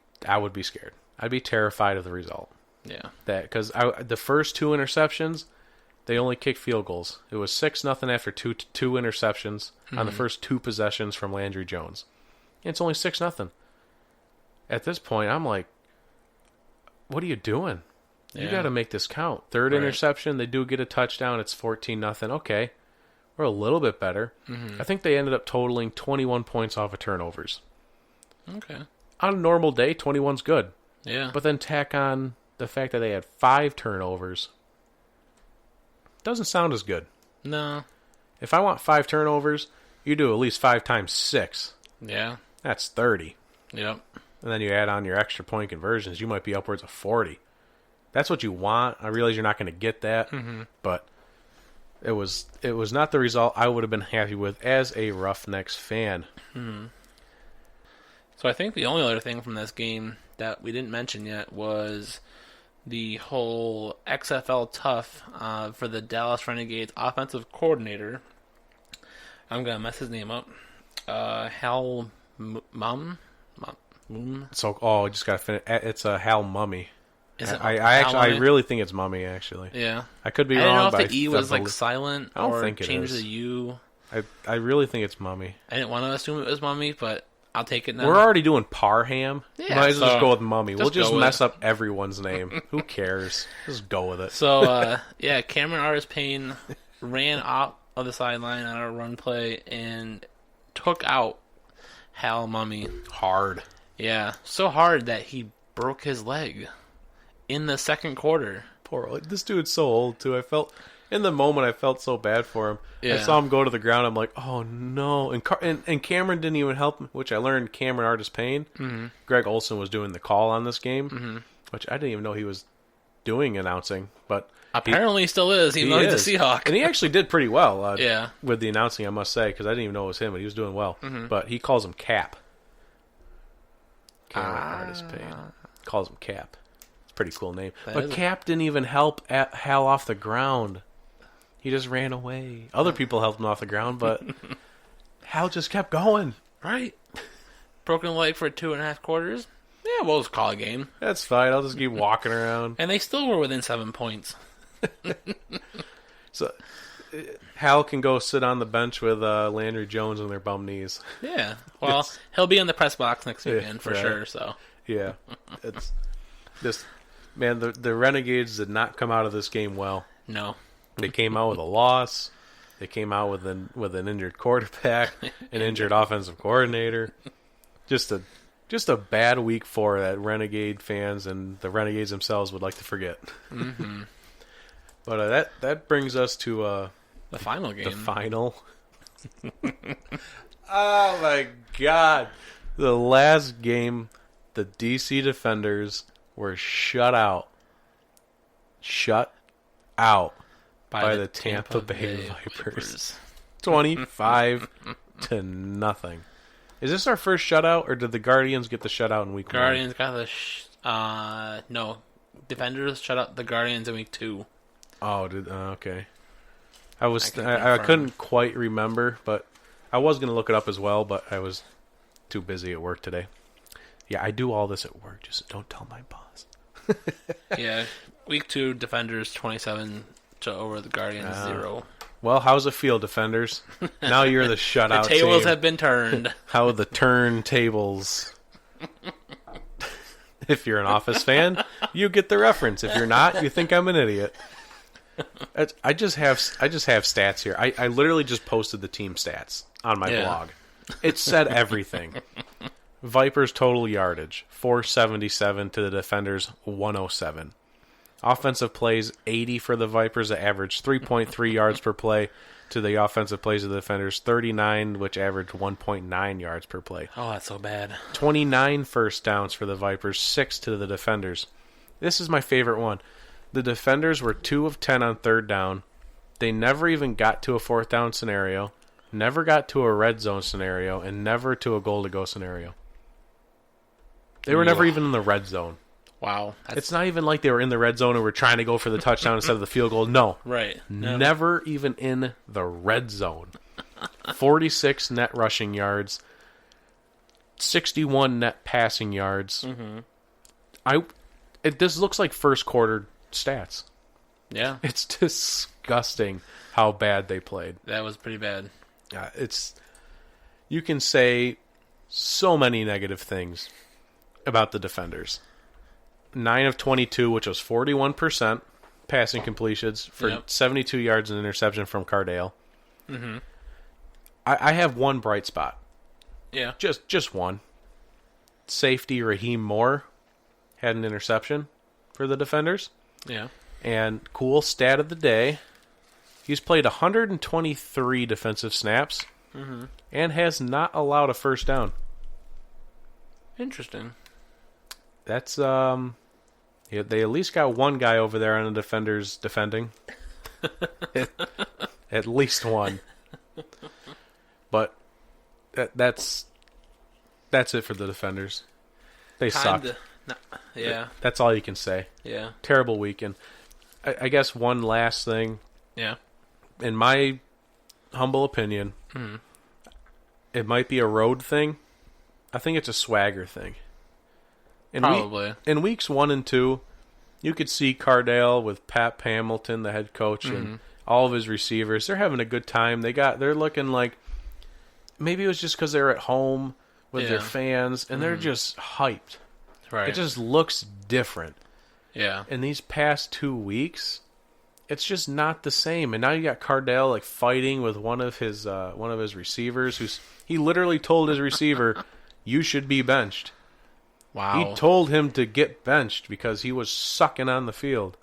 scared. I'd be terrified of the result. Yeah. Because the first 2 interceptions, they only kicked field goals. It was 6-0 after two interceptions on the first 2 possessions from Landry Jones. And it's only 6-0. At this point, I'm like, what are you doing? Yeah. You got to make this count. Third interception, they do get a touchdown. It's 14-0. Okay, we're a little bit better. Mm-hmm. I think they ended up totaling 21 points off of turnovers. Okay. On a normal day, 21's good. Yeah. But then tack on the fact that they had 5 turnovers. Doesn't sound as good. No. If I want 5 turnovers, you do at least 5 times 6. Yeah. That's 30. Yep. And then you add on your extra point conversions, you might be upwards of 40. That's what you want. I realize you're not going to get that, but it was not the result I would have been happy with as a Roughnecks fan. Mm-hmm. So I think the only other thing from this game that we didn't mention yet was the whole XFL tough for the Dallas Renegades offensive coordinator. I'm going to mess his name up. Hal Mum? So, I just got to finish. It's a Hal Mummy. Is it I really think it's Mummy, actually. Yeah. I could be wrong. wrong. I don't know if the E was like silent or changed the U. I really think it's Mummy. I didn't want to assume it was Mummy, but I'll take it now. We're already doing Parham. Yeah, Might as well just go with Mummy. We'll just mess up everyone's name. Who cares? Just go with it. So, Cameron Artis-Payne ran off of the sideline on a run play and took out Hal Mummy. Hard. Yeah, so hard that he broke his leg in the second quarter. Poor, this dude's so old too. In the moment, I felt so bad for him. Yeah. I saw him go to the ground. I'm like, oh no! And Cameron didn't even help him, which I learned Cameron Artis-Payne. Mm-hmm. Greg Olson was doing the call on this game, which I didn't even know he was doing announcing. But apparently, he still is. Even though he's a Seahawk, and he actually did pretty well. With the announcing, I must say, because I didn't even know it was him, but he was doing well. But he calls him Cap. Cameron Artis-Payne calls him Cap. It's a pretty cool name. But Cap didn't even help Hal off the ground. He just ran away. Other people helped him off the ground, but Hal just kept going. Right. Broken leg for 2.5 quarters. Yeah, we'll just call a game. That's fine. I'll just keep walking around. And they still were within 7 points. So Hal can go sit on the bench with Landry Jones on their bum knees. Yeah. Well, he'll be in the press box next weekend for sure. So yeah, it's The Renegades did not come out of this game well. No. They came out with a loss. They came out with an injured quarterback, an injured offensive coordinator. Just a bad week for that Renegade fans and the Renegades themselves would like to forget. Mm-hmm. But that brings us to the final game. The final. Oh my God! The last game, the DC Defenders were shut out. Shut out by the Tampa Bay Vipers. 25-0. Is this our first shutout, or did the Guardians get the shutout in week 1? Guardians got the no. Defenders shut out the Guardians in week 2. Oh, okay. I couldn't quite remember, but I was going to look it up as well, but I was too busy at work today. Yeah, I do all this at work. Just don't tell my boss. Yeah, week 2, Defenders 27 to over the Guardians 0. Well, how's it feel, Defenders? Now you're the shutout The tables team. have been turned. How the turntables. If you're an Office fan, you get the reference. If you're not, you think I'm an idiot. I just have stats here. I literally just posted the team stats on my blog. It said everything. Vipers total yardage 477 to the Defenders 107. Offensive plays 80 for the Vipers that averaged 3.3 yards per play to the offensive plays of the Defenders 39, which averaged 1.9 yards per play. Oh, that's so bad. 29 first downs for the Vipers, 6 to the Defenders. This is my favorite one. The Defenders were 2 of 10 on third down. They never even got to a fourth down scenario, never got to a red zone scenario, and never to a goal-to-go scenario. They were never even in the red zone. Wow. It's not even like they were in the red zone and were trying to go for the touchdown instead of the field goal. No. Right. Never even in the red zone. 46 net rushing yards. 61 net passing yards. Mm-hmm. This looks like first quarter stats. Yeah. It's disgusting how bad they played. That was pretty bad. You can say so many negative things about the Defenders. 9 of 22, which was 41% passing completions for 72 yards and interception from Cardale. Mm-hmm. I have one bright spot. Yeah. Just one. Safety Raheem Moore had an interception for the Defenders. Yeah. And cool stat of the day, he's played 123 defensive snaps and has not allowed a first down. Interesting. That's they at least got one guy over there on the Defenders defending. At least one. But that's it for the Defenders. They suck. Yeah. That's all you can say. Yeah. Terrible weekend. I guess one last thing. Yeah. In my humble opinion, it might be a road thing. I think it's a swagger thing. Probably. In weeks 1 and 2, you could see Cardale with Pat Hamilton, the head coach, and all of his receivers. They're having a good time. They're looking like maybe it was just because they're at home with their fans, and they're just hyped. Right. It just looks different. Yeah. In these past 2 weeks, it's just not the same. And now you got Cardale like fighting with one of his receivers, he literally told his receiver, "You should be benched." Wow. He told him to get benched because he was sucking on the field.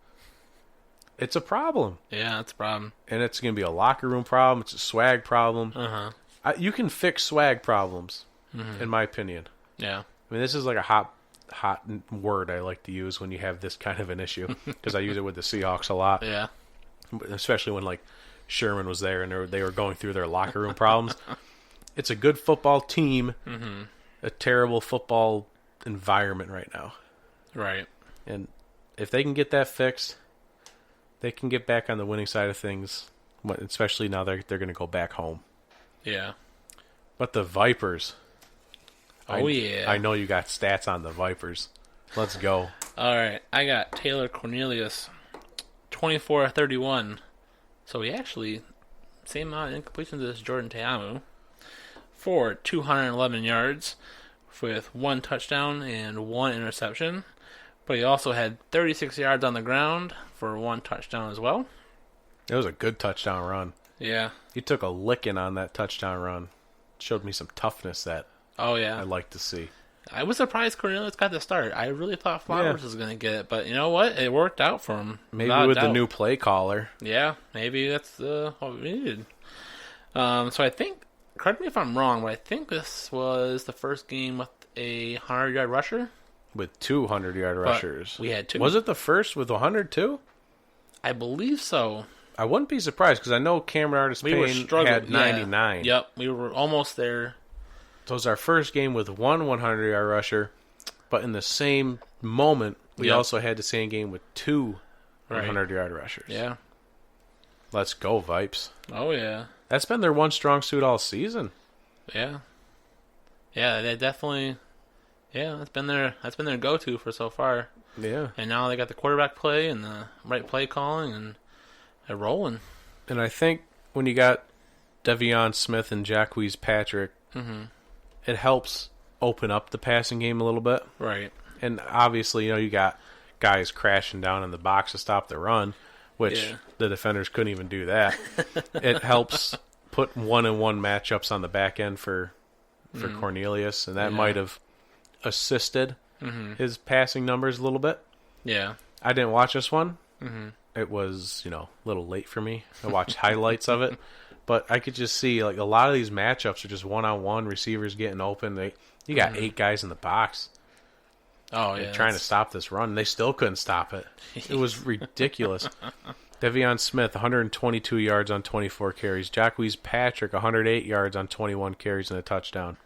It's a problem. Yeah, it's a problem. And it's going to be a locker room problem. It's a swag problem. Uh-huh. You can fix swag problems, in my opinion. Yeah. I mean, this is like a hot word I like to use when you have this kind of an issue, because I use it with the Seahawks a lot. Yeah. Especially when like Sherman was there and they were going through their locker room problems. It's a good football team, a terrible football environment right now. Right. And if they can get that fixed, they can get back on the winning side of things, especially now they're going to go back home. Yeah. But the Vipers. Yeah. I know you got stats on the Vipers. Let's go. All right. I got Taylor Cornelius, 24-31. So he actually, same amount of incompletions as Jordan Teamu, for 211 yards with 1 touchdown and 1 interception. But he also had 36 yards on the ground for 1 touchdown as well. It was a good touchdown run. Yeah. He took a licking on that touchdown run. Showed me some toughness that Oh, yeah. I like to see. I was surprised Cornelius got the start. I really thought Flowers was going to get it. But you know what? It worked out for him. Maybe with the new play caller. Yeah, maybe that's what we needed. So I think, correct me if I'm wrong, but I think this was the first game with a 100-yard rusher. With 200-yard rushers. We had 2. Was it the first with 100 too? I believe so. I wouldn't be surprised because I know Cameron Artis-Payne had 99. Yeah. Yep, we were almost there. So it was our first game with one 100-yard rusher, but in the same moment, we also had the same game with 2 100-yard rushers. Yeah. Let's go, Vipes. Oh, yeah. That's been their one strong suit all season. Yeah. Yeah, they definitely... Yeah, that's been their go-to for so far. Yeah. And now they got the quarterback play and the right play calling, and they're rolling. And I think when you got Devion Smith and Jacquez Patrick, it helps open up the passing game a little bit. Right. And obviously, you got guys crashing down in the box to stop the run, which the defenders couldn't even do that. It helps put 1-on-1 matchups on the back end for Cornelius, and that might have assisted his passing numbers a little bit. Yeah. I didn't watch this one. It was, a little late for me. I watched highlights of it. But I could just see, a lot of these matchups are just one-on-one, receivers getting open. You got 8 guys in the box. Oh, yeah. Trying to stop this run. They still couldn't stop it. It was ridiculous. Devion Smith, 122 yards on 24 carries. Jacquez Patrick, 108 yards on 21 carries and a touchdown.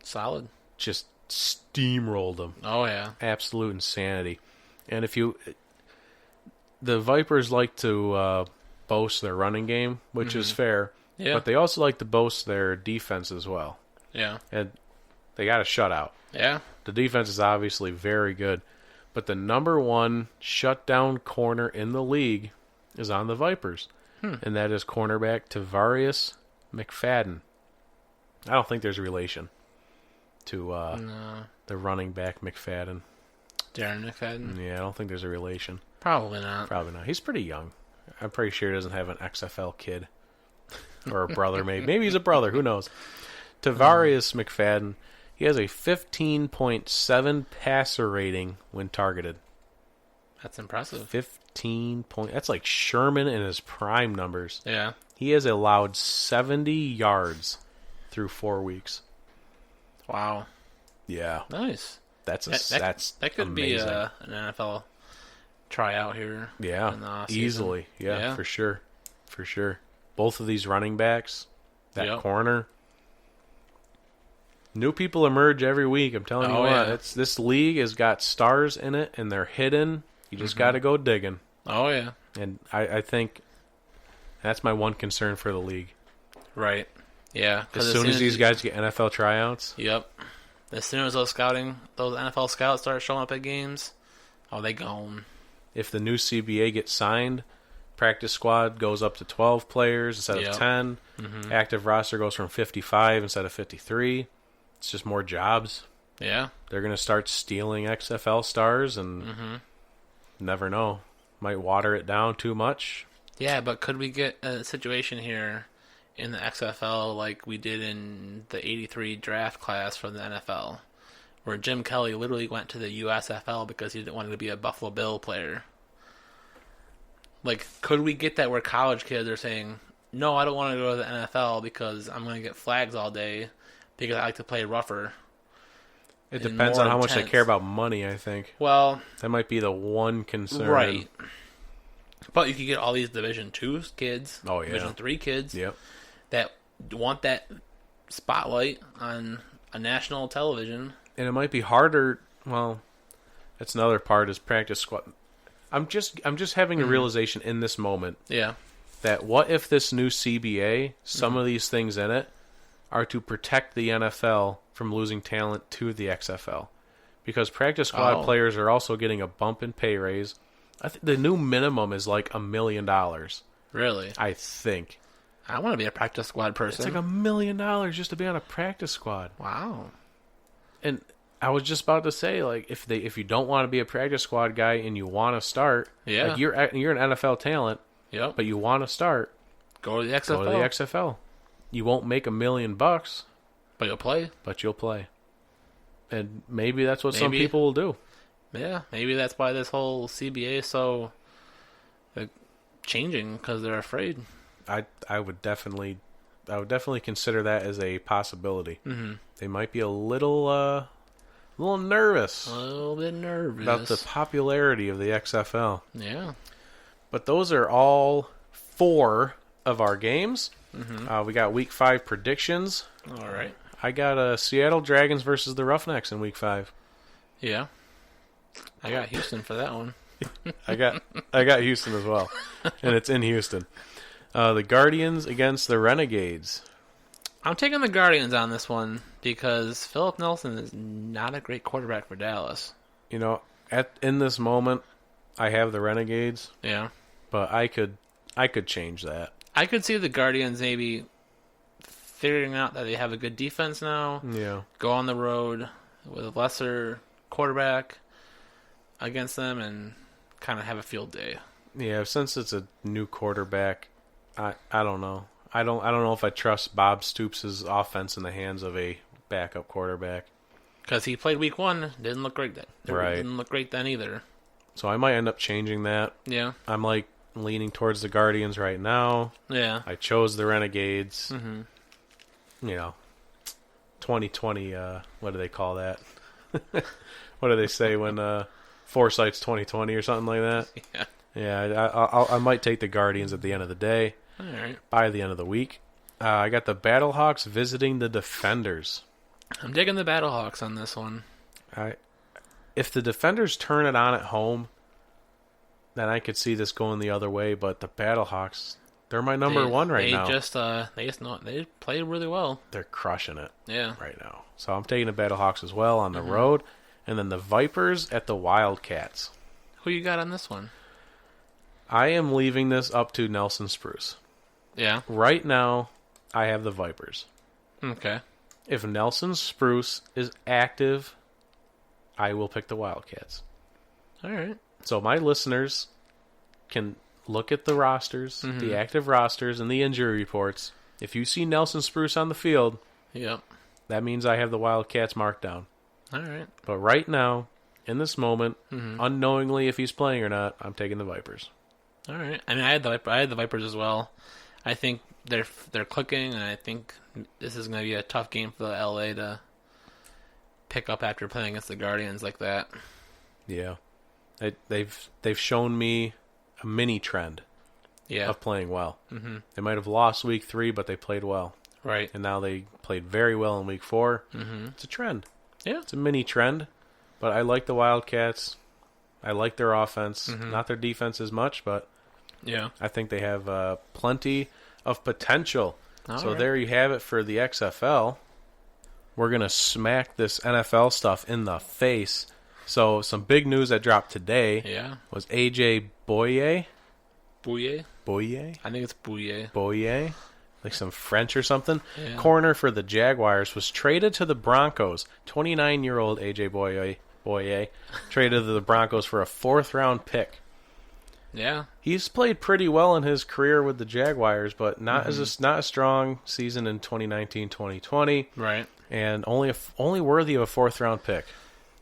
Solid. Just steamrolled them. Oh, yeah. Absolute insanity. And the Vipers like to boast their running game, which is fair. Yeah. But they also like to boast their defense as well. Yeah. And they got a shutout. Yeah. The defense is obviously very good. But the number 1 shutdown corner in the league is on the Vipers. And that is cornerback Tavarius McFadden. I don't think there's a relation to the running back McFadden. Darren McFadden? Yeah, I don't think there's a relation. Probably not. Probably not. He's pretty young. I'm pretty sure he doesn't have an XFL kid. Or a brother, maybe. Maybe he's a brother. Who knows? Tavarius McFadden, he has a 15.7 passer rating when targeted. That's impressive. 15 point. That's like Sherman in his prime numbers. Yeah. He has allowed 70 yards through 4 weeks. Wow. Yeah. Nice. That's that could amazing. be an NFL tryout here. Yeah. In the offseason. Easily. Yeah, for sure. For sure. Both of these running backs, that corner. New people emerge every week. I'm telling you what. Yeah. This league has got stars in it, and they're hidden. You just got to go digging. Oh, yeah. And I think that's my one concern for the league. Right. Yeah. As soon as these guys get NFL tryouts. Yep. As soon as those NFL scouts start showing up at games, they gone. If the new CBA gets signed, practice squad goes up to 12 players instead of 10. Active roster goes from 55 instead of 53. It's just more jobs. Yeah. They're going to start stealing XFL stars and never know. Might water it down too much. Yeah, but could we get a situation here in the XFL like we did in the 83 draft class from the NFL, where Jim Kelly literally went to the USFL because he didn't want to be a Buffalo Bill player? Like, could we get that where college kids are saying, no, I don't want to go to the NFL because I'm going to get flags all day because I like to play rougher? It depends on how much they care about money, I think. Well, that might be the one concern. Right. But you could get all these Division 2 kids, Division 3 kids that want that spotlight on a national television. And it might be harder. Well, that's another part is practice squad. I'm just having a realization in this moment. Yeah. That what if this new CBA, some of these things in it, are to protect the NFL from losing talent to the XFL. Because practice squad players are also getting a bump in pay raise. I think the new minimum is like $1 million. Really? I think. I want to be a practice squad person. It's like $1 million just to be on a practice squad. Wow. And I was just about to say, like, if you don't want to be a practice squad guy and you want to start, like you're an NFL talent, but you want to start, go to the XFL. Go to the XFL. You won't make $1 million, but you'll play. But you'll play, and maybe that's what some people will do. Yeah, maybe that's why this whole CBA is so changing, because they're afraid. I would definitely consider that as a possibility. Mm-hmm. They might be a little nervous. A little bit nervous about the popularity of the XFL. Yeah. But those are all 4 of our games. Mm-hmm. We got Week 5 predictions. All right. I got Seattle Dragons versus the Roughnecks in Week 5. Yeah. I got Houston for that one. I got Houston as well, and it's in Houston. The Guardians against the Renegades. I'm taking the Guardians on this one because Philip Nelson is not a great quarterback for Dallas. You know, in this moment, I have the Renegades. Yeah, but I could change that. I could see the Guardians maybe figuring out that they have a good defense now. Yeah, go on the road with a lesser quarterback against them and kind of have a field day. Yeah, since it's a new quarterback, I don't know. I don't know if I trust Bob Stoops' offense in the hands of a backup quarterback. Because he played Week 1, didn't look great then. Right. Didn't look great then either. So I might end up changing that. Yeah. I'm like leaning towards the Guardians right now. Yeah. I chose the Renegades. Mm-hmm. You know, 2020. What do they call that? What do they say when foresight's 2020 or something like that? Yeah. Yeah. I might take the Guardians at the end of the day. All right. By the end of the week. I got the Battlehawks visiting the Defenders. I'm digging the Battlehawks on this one. If the Defenders turn it on at home, then I could see this going the other way. But the Battlehawks, they're my number one right now. They played really well. They're crushing it. Yeah. Right now. So I'm taking the Battlehawks as well on the road, and then the Vipers at the Wildcats. Who you got on this one? I am leaving this up to Nelson Spruce. Yeah. Right now, I have the Vipers. Okay. If Nelson Spruce is active, I will pick the Wildcats. All right. So my listeners can look at the rosters, the active rosters, and the injury reports. If you see Nelson Spruce on the field, that means I have the Wildcats marked down. All right. But right now, in this moment, unknowingly if he's playing or not, I'm taking the Vipers. All right. I mean, I had the Vipers as well. I think they're clicking, and I think this is going to be a tough game for the LA to pick up after playing against the Guardians like that. Yeah, they've shown me a mini trend of playing well. Mm-hmm. They might have lost Week 3, but they played well. Right. And now they played very well in Week 4. Mm-hmm. It's a trend. Yeah. It's a mini trend, but I like the Wildcats. I like their offense. Not their defense as much, but yeah, I think they have plenty of potential. So there you have it for the XFL. We're going to smack this NFL stuff in the face. So some big news that dropped today was AJ Boye. Boye? Boye? I think it's Boye. Boye? Like some French or something. Yeah. Corner for the Jaguars was traded to the Broncos. 29-year-old AJ Boye traded to the Broncos for a 4th-round pick. Yeah. He's played pretty well in his career with the Jaguars, but not not a strong season in 2019-2020. Right. And only worthy of a 4th-round pick.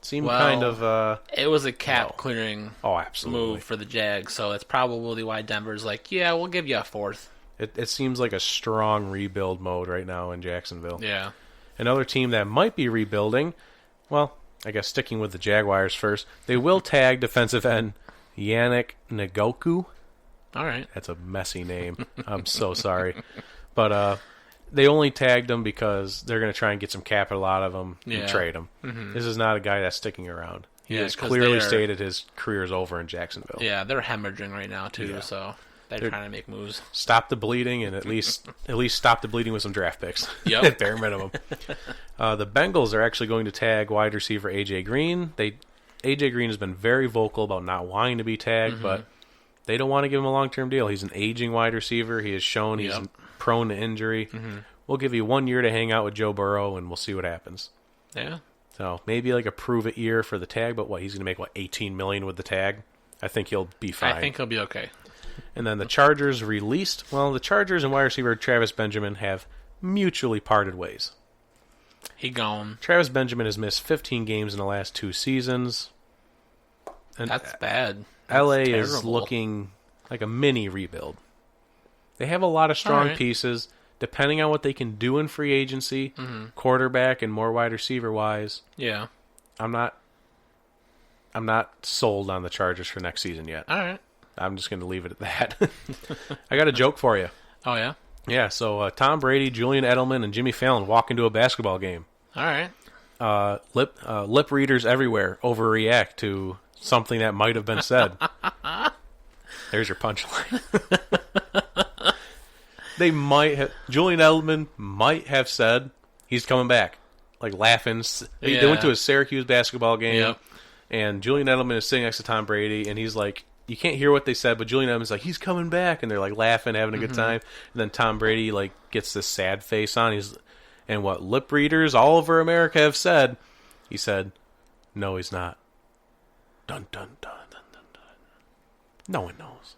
Seemed kind of it was a cap clearing absolutely. move for the Jags, so it's probably why Denver's like, yeah, we'll give you a 4th. It seems like a strong rebuild mode right now in Jacksonville. Yeah. Another team that might be rebuilding, well, I guess sticking with the Jaguars first, they will tag defensive end Yannick Ngakoue. All right. That's a messy name. I'm so sorry. But they only tagged him because they're going to try and get some capital out of him and trade him. Mm-hmm. This is not a guy that's sticking around. He has clearly stated his career is over in Jacksonville. Yeah, they're hemorrhaging right now, too, so they're trying to make moves. Stop the bleeding and at least stop the bleeding with some draft picks. Yep. At bare minimum. The Bengals are actually going to tag wide receiver A.J. Green. A.J. Green has been very vocal about not wanting to be tagged, but they don't want to give him a long-term deal. He's an aging wide receiver. He has shown he's prone to injury. We'll give you 1 year to hang out with Joe Burrow, and we'll see what happens. Yeah. So maybe like a prove-it year for the tag, but he's going to make, $18 million with the tag? I think he'll be fine. I think he'll be okay. And then the Chargers released. Well, the Chargers and wide receiver Travis Benjamin have mutually parted ways. He gone. Travis Benjamin has missed 15 games in the last 2 seasons. And That's bad. That's LA terrible. is looking like a mini rebuild. They have a lot of strong pieces. Depending on what they can do in free agency, quarterback and more wide receiver wise. Yeah. I'm not sold on the Chargers for next season yet. All right. I'm just going to leave it at that. I got a joke for you. Oh, yeah? Yeah, so Tom Brady, Julian Edelman, and Jimmy Fallon walk into a basketball game. All right. Lip readers everywhere overreact to something that might have been said. There's your punchline. Julian Edelman might have said he's coming back, like laughing. They went to a Syracuse basketball game, and Julian Edelman is sitting next to Tom Brady, and he's like, you can't hear what they said, but Julian Edelman's like, he's coming back, and they're like laughing, having a good time. And then Tom Brady like gets this sad face on. And what lip readers all over America have said, he said, no, he's not. Dun dun dun dun dun dun. No one knows.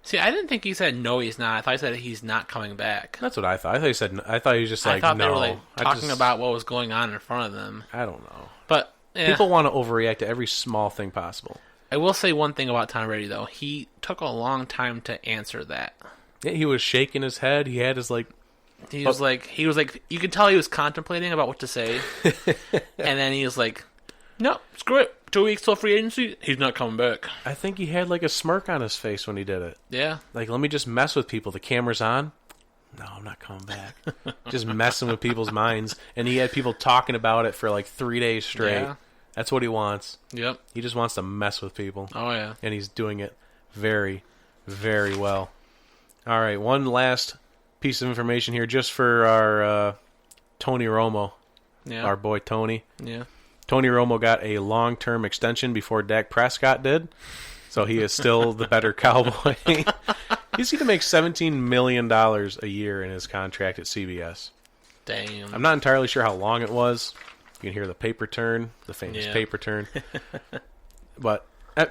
See, I didn't think he said no, he's not. I thought he said he's not coming back. That's what I thought. I thought he was just like, I thought no. they were like talking about what was going on in front of them. I don't know. But people want to overreact to every small thing possible. I will say one thing about Tom Brady, though. He took a long time to answer that. Yeah, he was shaking his head. He had his He was like, you could tell he was contemplating about what to say, and then he was like, "No, screw it. 2 weeks till free agency. He's not coming back." I think he had like a smirk on his face when he did it. Yeah. Like, let me just mess with people. The camera's on. No, I'm not coming back. Just messing with people's minds. And he had people talking about it for like 3 days straight. Yeah. That's what he wants. Yep. He just wants to mess with people. Oh, yeah. And he's doing it very, very well. All right, one last piece of information here just for our Tony Romo, our boy Tony. Yeah. Tony Romo got a long-term extension before Dak Prescott did, so he is still the better Cowboy. He's going to make $17 million a year in his contract at CBS. Damn. I'm not entirely sure how long it was. You can hear the paper turn, the famous paper turn. But I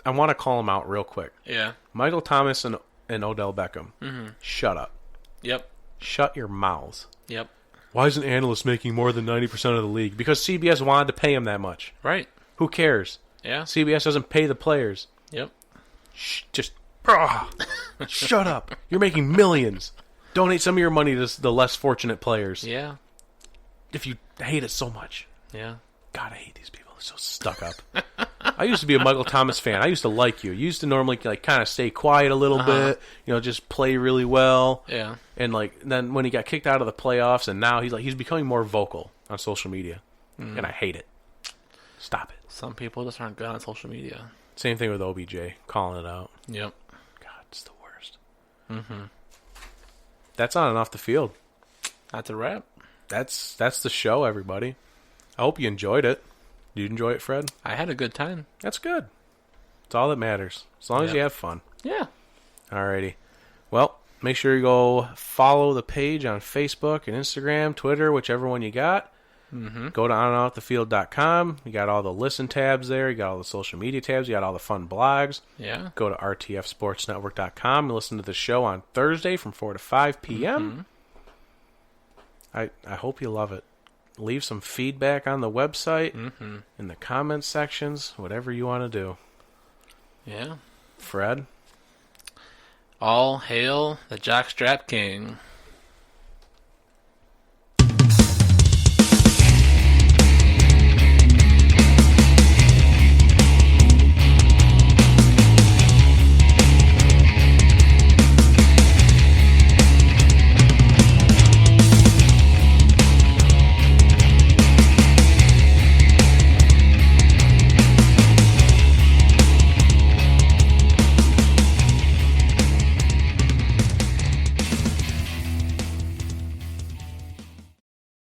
want to call him out real quick. Yeah. Michael Thomas and Odell Beckham. Mm-hmm. Shut up. Yep. Shut your mouths. Yep. Why isn't analyst making more than 90% of the league? Because CBS wanted to pay him that much. Right. Who cares? Yeah. CBS doesn't pay the players. Yep. Shut up. You're making millions. Donate some of your money to the less fortunate players. Yeah. If you hate it so much. Yeah. God, I hate these people. They're so stuck up. I used to be a Michael Thomas fan. I used to like you. You used to normally kind of stay quiet a little bit, just play really well. Yeah. And then when he got kicked out of the playoffs, and now he's becoming more vocal on social media, and I hate it. Stop it. Some people just aren't good on social media. Same thing with OBJ, calling it out. Yep. God, it's the worst. Mm-hmm. That's on and off the field. That's a wrap. That's the show, everybody. I hope you enjoyed it. Did you enjoy it, Fred? I had a good time. That's good. It's all that matters. As long as you have fun. Yeah. Alrighty. Well, make sure you go follow the page on Facebook and Instagram, Twitter, whichever one you got. Mm-hmm. Go to onandoffthefield.com. You got all the listen tabs there. You got all the social media tabs. You got all the fun blogs. Yeah. Go to rtfsportsnetwork.com and listen to the show on Thursday from 4 to 5 p.m. I hope you love it. Leave some feedback on the website, in the comments sections, whatever you want to do. Yeah. Fred? All hail the Jockstrap King.